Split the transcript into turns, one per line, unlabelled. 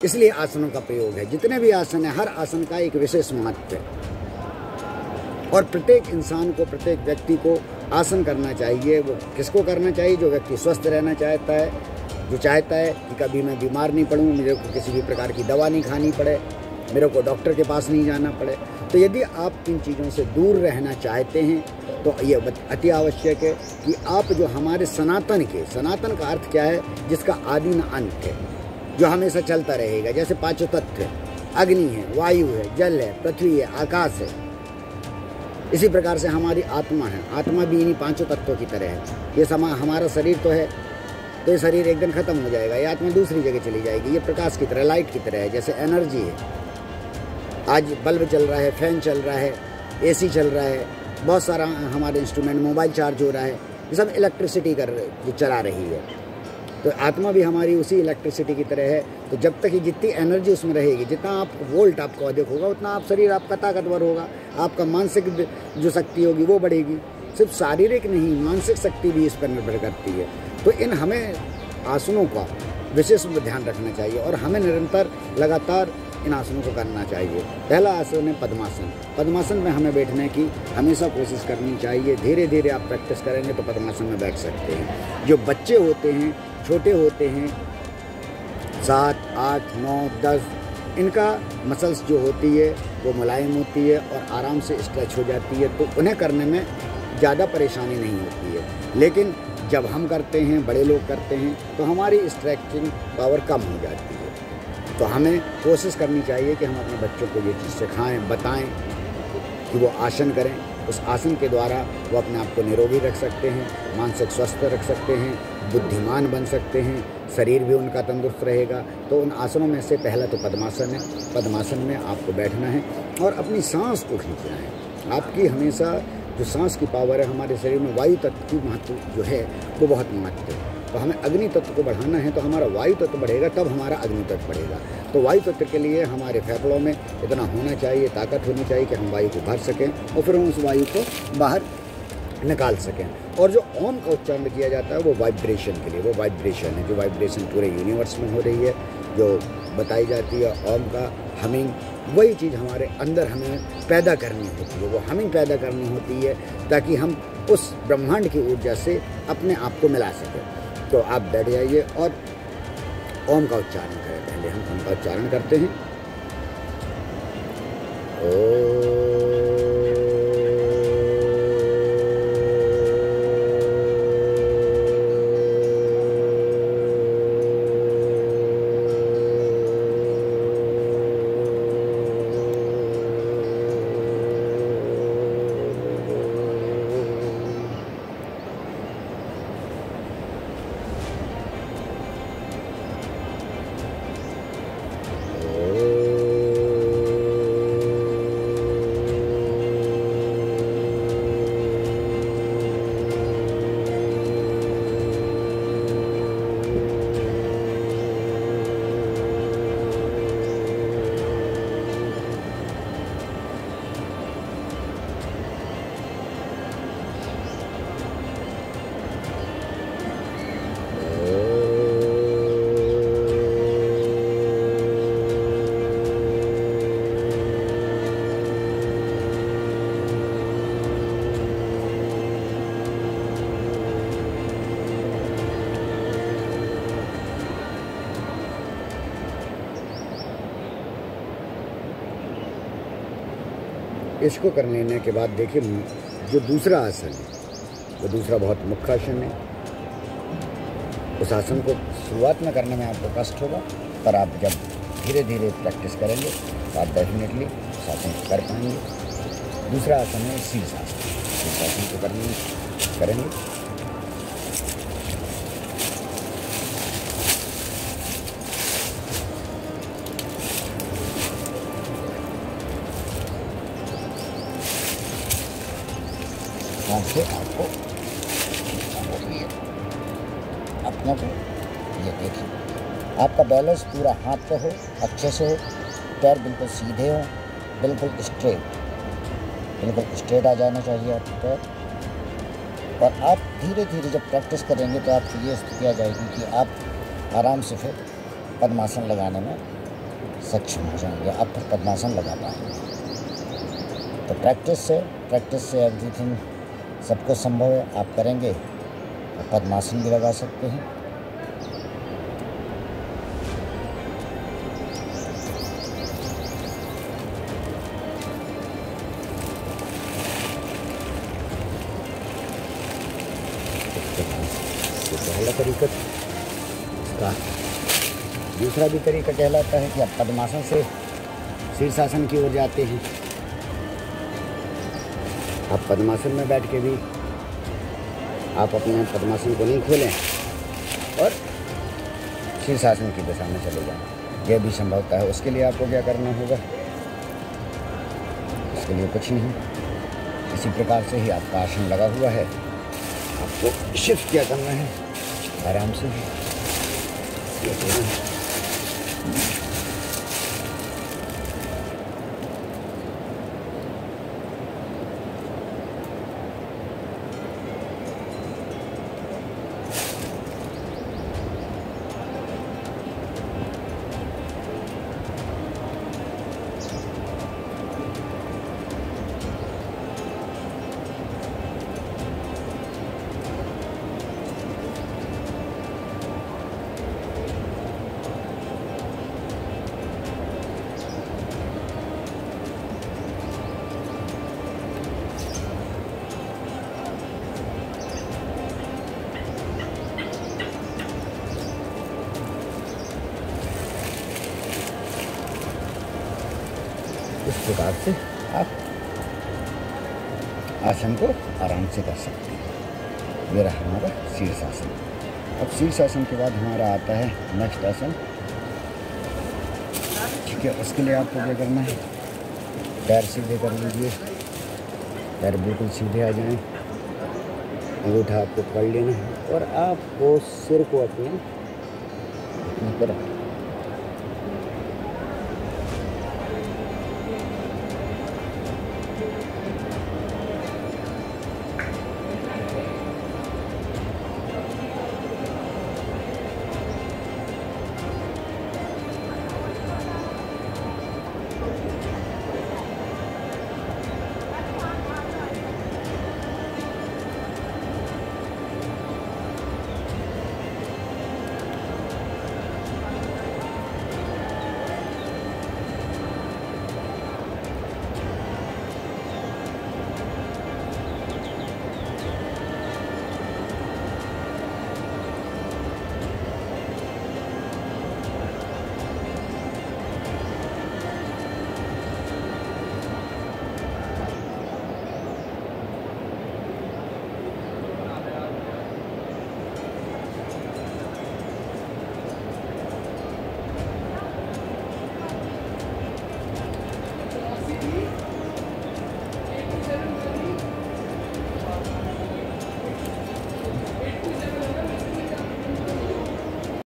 इसलिए आसनों का प्रयोग है। जितने भी आसन है, हर आसन का एक विशेष महत्व है और प्रत्येक इंसान को, प्रत्येक व्यक्ति को आसन करना चाहिए। वो किसको करना चाहिए? जो व्यक्ति स्वस्थ रहना चाहता है, जो चाहता है कि कभी मैं बीमार नहीं पड़ूं, मेरे को किसी भी प्रकार की दवा नहीं खानी पड़े, मेरे को डॉक्टर के पास नहीं जाना पड़े। तो यदि आप इन चीज़ों से दूर रहना चाहते हैं तो ये अति आवश्यक है कि आप जो हमारे सनातन का अर्थ क्या है? जिसका आदि न अंत है, जो हमेशा चलता रहेगा। जैसे पांचों तत्व है, अग्नि है, वायु है, जल है, पृथ्वी है, आकाश है। इसी प्रकार से हमारी आत्मा है, आत्मा भी इन्हीं पांचों तत्वों की तरह है। ये हमारा शरीर तो है, तो ये शरीर एक दिन खत्म हो जाएगा, ये आत्मा दूसरी जगह चली जाएगी। ये प्रकाश की तरह, लाइट की तरह है, जैसे एनर्जी है। आज बल्ब चल रहा है, फैन चल रहा है, एसी चल रहा है, बहुत सारा हमारे इंस्ट्रूमेंट, मोबाइल चार्ज हो रहा है, ये सब इलेक्ट्रिसिटी चला रही है। तो आत्मा भी हमारी उसी इलेक्ट्रिसिटी की तरह है। तो जब तक जितनी एनर्जी उसमें रहेगी, जितना आप वोल्ट आपको अधिक होगा, उतना आप शरीर आपका ताकतवर होगा, आपका मानसिक जो शक्ति होगी वो बढ़ेगी। सिर्फ शारीरिक नहीं, मानसिक शक्ति भी इस पर निर्भर करती है। तो हमें आसनों का विशेष ध्यान रखना चाहिए और हमें निरंतर लगातार इन आसनों को करना चाहिए। पहला आसन है पद्मासन। पद्मासन में हमें बैठने की हमेशा कोशिश करनी चाहिए। धीरे धीरे आप प्रैक्टिस करेंगे तो पद्मासन में बैठ सकते हैं। जो बच्चे होते हैं, छोटे होते हैं, 7, 8, 9, 10, इनका मसल्स जो होती है वो मुलायम होती है और आराम से स्ट्रेच हो जाती है, तो उन्हें करने में ज़्यादा परेशानी नहीं होती है। लेकिन जब हम करते हैं, बड़े लोग करते हैं, तो हमारी स्ट्रेचिंग पावर कम हो जाती है। तो हमें कोशिश करनी चाहिए कि हम अपने बच्चों को ये चीज़ सिखाएं, बताएं कि वो आसन करें। उस आसन के द्वारा वो अपने आप को निरोगी रख सकते हैं, मानसिक स्वस्थ रख सकते हैं, बुद्धिमान बन सकते हैं, शरीर भी उनका तंदुरुस्त रहेगा। तो उन आसनों में से पहला तो पद्मासन है। पद्मासन में आपको बैठना है और अपनी सांस को खींचना है। आपकी हमेशा जो सांस की पावर है, हमारे शरीर में वायु तत्व की महत्व जो है वो बहुत महत्व है। तो हमें अग्नि तत्व को बढ़ाना है, तो हमारा वायु तत्व बढ़ेगा, तब हमारा अग्नि तत्व बढ़ेगा। तो वायु तत्व के लिए हमारे फेफड़ों में इतना होना चाहिए, ताकत होनी चाहिए कि हम वायु को भर सकें और फिर हम उस वायु को बाहर निकाल सकें। और जो ओम का उच्चारण किया जाता है वो वाइब्रेशन के लिए, वो वाइब्रेशन है, जो वाइब्रेशन पूरे यूनिवर्स में हो रही है, जो बताई जाती है ओम का हमिंग, वही चीज़ हमारे अंदर हमें पैदा करनी होती है। वो हमिंग पैदा करनी होती है ताकि हम उस ब्रह्मांड की ऊर्जा से अपने आप को मिला सकें। तो आप बैठ जाइए और ओम का उच्चारण करें। पहले हम ओम का उच्चारण करते हैं। ओ इसको कर लेने के बाद देखिए, जो दूसरा आसन है वो दूसरा बहुत मुख्य आसन है। उस आसन को शुरुआत में करने में आपको कष्ट होगा, पर आप जब धीरे धीरे प्रैक्टिस करेंगे तो आप डेफिनेटली उस आसन को कर पाएंगे। दूसरा आसन है शीर्षासन। शीर्षासन को करेंगे। से आपको अपने को ये देखिए, आपका बैलेंस पूरा हाथ पे हो, अच्छे से हो, पैर बिल्कुल सीधे हो, बिल्कुल स्ट्रेट आ जाना चाहिए आपके पैर। और आप धीरे धीरे जब प्रैक्टिस करेंगे तो आपकी ये स्थिति आ जाएगी कि आप आराम से फिर पद्मासन लगाने में सक्षम हो जाएंगे, आप फिर पद्मासन लगा पाएंगे। तो प्रैक्टिस से एवरीथिंग सबको संभव है, आप करेंगे और पद्मासन भी लगा सकते हैं। पहला तरीका इसका। दूसरा भी तरीका कहलाता है कि आप पद्मासन से शीर्षासन की ओर जाते हैं। आप पद्मासन में बैठ के भी आप अपने पद्मासन को नहीं खोलें और शीर्षासन की दिशा में चले जाएं, यह भी संभवता है। उसके लिए आपको क्या करना होगा? इसके लिए कुछ नहीं, इसी प्रकार से ही आपका आसन लगा हुआ है, आपको शिफ्ट क्या करना है, आराम से इस प्रकार से आप आसन को आराम से कर सकते हैं। ये रहा हमारा शीर्षासन। अब शीर्षासन के बाद हमारा आता है नेक्स्ट आसन। ठीक है, उसके लिए आपको क्या करना है? पैर सीधे कर लीजिए, पैर बिल्कुल सीधे आ जाएं, अंगूठा आपको पकड़ लेना है और आपको सिर को अपने पर